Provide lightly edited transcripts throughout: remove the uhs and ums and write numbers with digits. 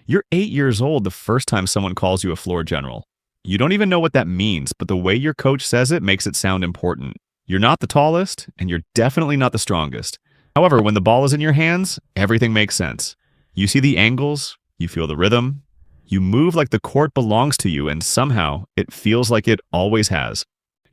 You're 8 years old the first time someone calls you a floor general. You don't even know what that means, but the way your coach says it makes it sound important. You're not the tallest, and you're definitely not the strongest. However, when the ball is in your hands, everything makes sense. You see the angles, you feel the rhythm, you move like the court belongs to you, and somehow it feels like it always has.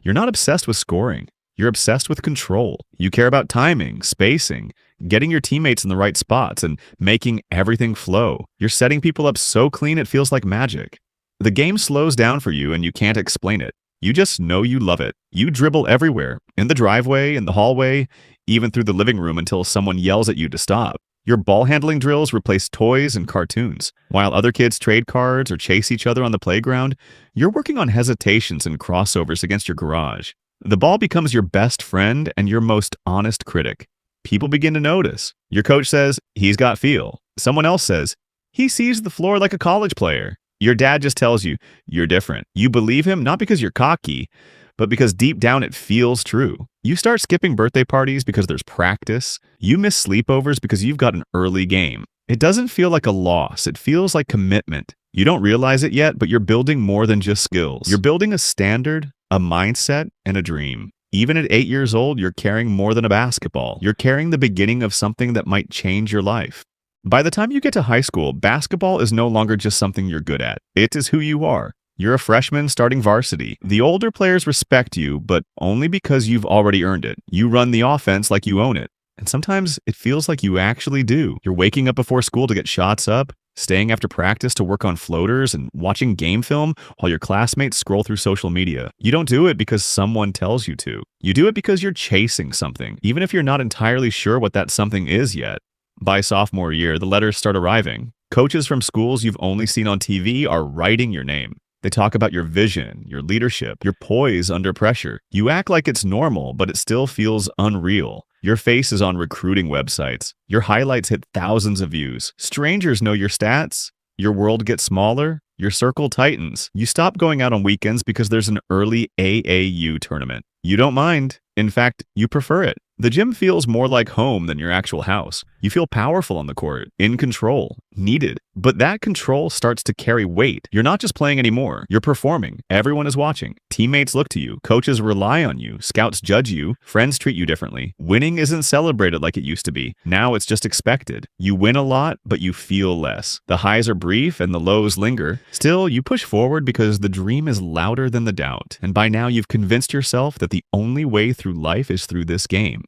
You're not obsessed with scoring. You're obsessed with control. You care about timing, spacing, getting your teammates in the right spots, and making everything flow. You're setting people up so clean it feels like magic. The game slows down for you and you can't explain it. You just know you love it. You dribble everywhere, in the driveway, in the hallway, even through the living room until someone yells at you to stop. Your ball handling drills replace toys and cartoons. While other kids trade cards or chase each other on the playground, you're working on hesitations and crossovers against your garage. The ball becomes your best friend and your most honest critic. People begin to notice. Your coach says, he's got feel. Someone else says, he sees the floor like a college player. Your dad just tells you, you're different. You believe him not because you're cocky, but because deep down it feels true. You start skipping birthday parties because there's practice. You miss sleepovers because you've got an early game. It doesn't feel like a loss. It feels like commitment. You don't realize it yet, but you're building more than just skills. You're building a standard, a mindset, and a dream. Even at 8 years old, you're carrying more than a basketball. You're carrying the beginning of something that might change your life. By the time you get to high school, basketball is no longer just something you're good at. It is who you are. You're a freshman starting varsity. The older players respect you, but only because you've already earned it. You run the offense like you own it. And sometimes it feels like you actually do. You're waking up before school to get shots up, staying after practice to work on floaters, and watching game film while your classmates scroll through social media. You don't do it because someone tells you to. You do it because you're chasing something, even if you're not entirely sure what that something is yet. By sophomore year, the letters start arriving. Coaches from schools you've only seen on TV are writing your name. They talk about your vision, your leadership, your poise under pressure. You act like it's normal, but it still feels unreal. Your face is on recruiting websites. Your highlights hit thousands of views. Strangers know your stats. Your world gets smaller. Your circle tightens. You stop going out on weekends because there's an early AAU tournament. You don't mind. In fact, you prefer it. The gym feels more like home than your actual house. You feel powerful on the court, in control, needed. But that control starts to carry weight. You're not just playing anymore. You're performing. Everyone is watching. Teammates look to you. Coaches rely on you. Scouts judge you. Friends treat you differently. Winning isn't celebrated like it used to be. Now it's just expected. You win a lot, but you feel less. The highs are brief and the lows linger. Still, you push forward because the dream is louder than the doubt. And by now you've convinced yourself that the only way through life is through this game.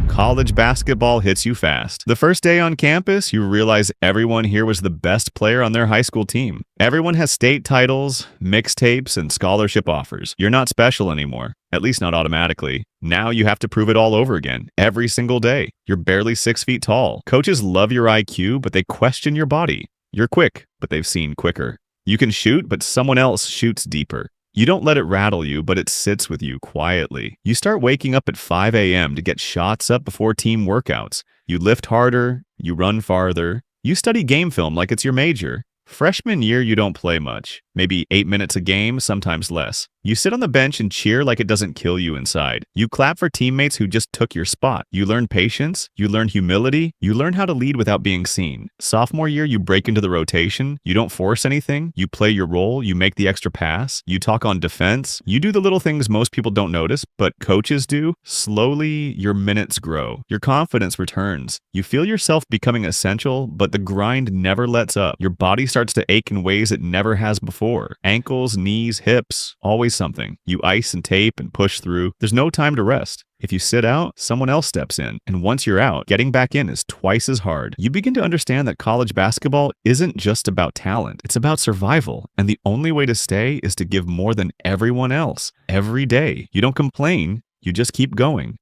College basketball hits you fast. The first day on campus, you realize everyone here was the best player on their high school team. Everyone has state titles, mixtapes, and scholarship offers. You're not special anymore, at least not automatically. Now you have to prove it all over again, every single day. You're barely 6 feet tall. Coaches love your IQ, but they question your body. You're quick, but they've seen quicker. You can shoot, but someone else shoots deeper. You don't let it rattle you, but it sits with you quietly. You start waking up at 5 a.m. to get shots up before team workouts. You lift harder, you run farther. You study game film like it's your major. Freshman year, you don't play much. Maybe 8 minutes a game, sometimes less. You sit on the bench and cheer like it doesn't kill you inside. You clap for teammates who just took your spot. You learn patience. You learn humility. You learn how to lead without being seen. Sophomore year, you break into the rotation. You don't force anything. You play your role. You make the extra pass. You talk on defense. You do the little things most people don't notice, but coaches do. Slowly, your minutes grow. Your confidence returns. You feel yourself becoming essential, but the grind never lets up. Your body starts to ache in ways it never has before. Ankles, knees, hips, always something. You ice and tape and push through. There's no time to rest. If you sit out, someone else steps in. And once you're out, getting back in is twice as hard. You begin to understand that college basketball isn't just about talent. It's about survival. And the only way to stay is to give more than everyone else. Every day. You don't complain. You just keep going.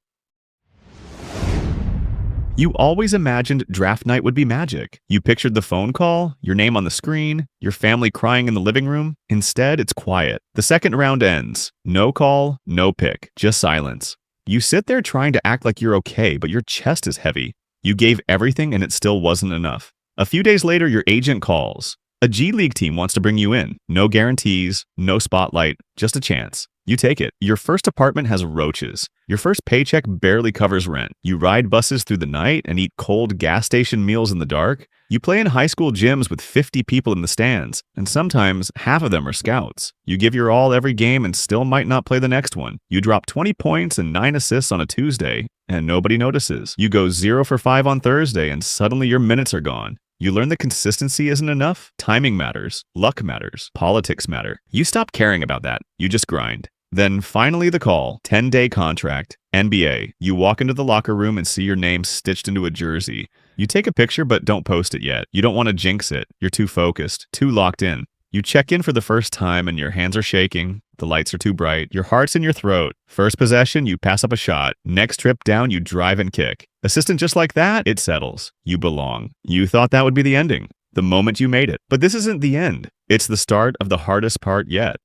You always imagined draft night would be magic. You pictured the phone call, your name on the screen, your family crying in the living room. Instead, it's quiet. The second round ends. No call, no pick, just silence. You sit there trying to act like you're okay, but your chest is heavy. You gave everything and it still wasn't enough. A few days later, your agent calls. A G League team wants to bring you in. No guarantees, no spotlight, just a chance. You take it. Your first apartment has roaches. Your first paycheck barely covers rent. You ride buses through the night and eat cold gas station meals in the dark. You play in high school gyms with 50 people in the stands, and sometimes half of them are scouts. You give your all every game and still might not play the next one. You drop 20 points and 9 assists on a Tuesday, and nobody notices. You go 0 for 5 on Thursday, and suddenly your minutes are gone. You learn that consistency isn't enough. Timing matters. Luck matters. Politics matter. You stop caring about that. You just grind. Then finally the call, 10-day contract, NBA. You walk into the locker room and see your name stitched into a jersey. You take a picture but don't post it yet. You don't want to jinx it. You're too focused, too locked in. You check in for the first time and your hands are shaking. The lights are too bright. Your heart's in your throat. First possession, you pass up a shot. Next trip down, you drive and kick. Assistant just like that, it settles. You belong. You thought that would be the ending, the moment you made it. But this isn't the end. It's the start of the hardest part yet.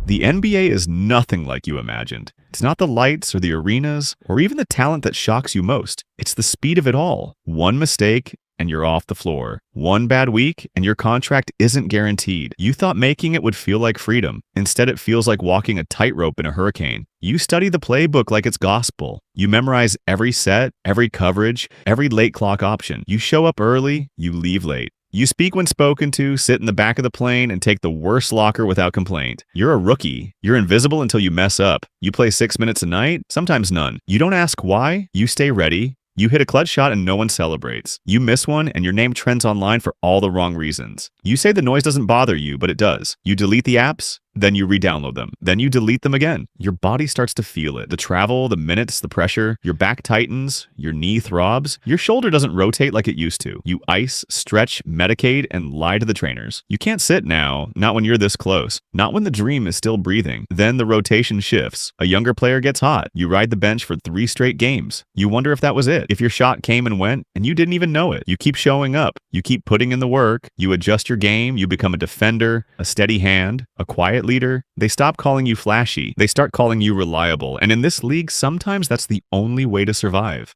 The NBA is nothing like you imagined. It's not the lights or the arenas or even the talent that shocks you most. It's the speed of it all. One mistake and you're off the floor. One bad week and your contract isn't guaranteed. You thought making it would feel like freedom. Instead, it feels like walking a tightrope in a hurricane. You study the playbook like it's gospel. You memorize every set, every coverage, every late clock option. You show up early, you leave late. You speak when spoken to, sit in the back of the plane, and take the worst locker without complaint. You're a rookie. You're invisible until you mess up. You play 6 minutes a night, sometimes none. You don't ask why. You stay ready. You hit a clutch shot and no one celebrates. You miss one and your name trends online for all the wrong reasons. You say the noise doesn't bother you, but it does. You delete the apps, then you re-download them. Then you delete them again. Your body starts to feel it. The travel, the minutes, the pressure. Your back tightens. Your knee throbs. Your shoulder doesn't rotate like it used to. You ice, stretch, medicate, and lie to the trainers. You can't sit now, not when you're this close. Not when the dream is still breathing. Then the rotation shifts. A younger player gets hot. You ride the bench for 3 straight games. You wonder if that was it. If your shot came and went, and you didn't even know it. You keep showing up. You keep putting in the work. You adjust your game. You become a defender, a steady hand, a quiet leader. They stop calling you flashy. They start calling you reliable. And in this league, sometimes that's the only way to survive.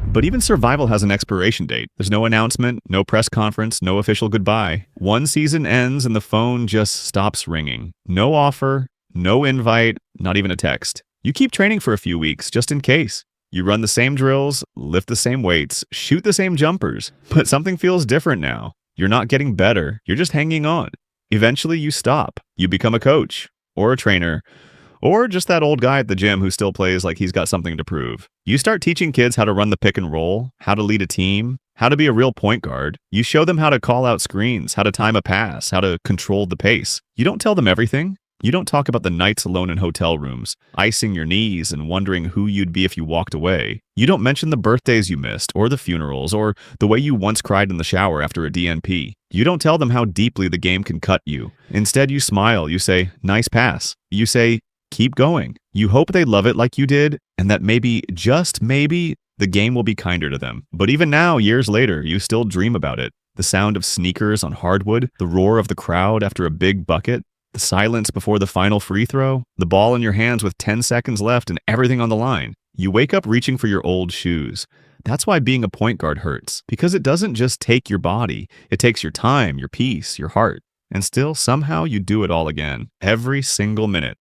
But even survival has an expiration date. There's no announcement, no press conference, no official goodbye. One season ends and the phone just stops ringing. No offer, no invite, not even a text. You keep training for a few weeks just in case. You run the same drills, lift the same weights, shoot the same jumpers, but something feels different now. You're not getting better. You're just hanging on. Eventually, you stop. You become a coach, or a trainer, or just that old guy at the gym who still plays like he's got something to prove. You start teaching kids how to run the pick and roll, how to lead a team, how to be a real point guard. You show them how to call out screens, how to time a pass, how to control the pace. You don't tell them everything. You don't talk about the nights alone in hotel rooms, icing your knees and wondering who you'd be if you walked away. You don't mention the birthdays you missed, or the funerals, or the way you once cried in the shower after a DNP. You don't tell them how deeply the game can cut you. Instead, you smile. You say, nice pass. You say, keep going. You hope they love it like you did, and that maybe, just maybe, the game will be kinder to them. But even now, years later, you still dream about it. The sound of sneakers on hardwood, the roar of the crowd after a big bucket, the silence before the final free throw, the ball in your hands with 10 seconds left and everything on the line. You wake up reaching for your old shoes. That's why being a point guard hurts, because it doesn't just take your body. It takes your time, your peace, your heart. And still, somehow, you do it all again, every single minute.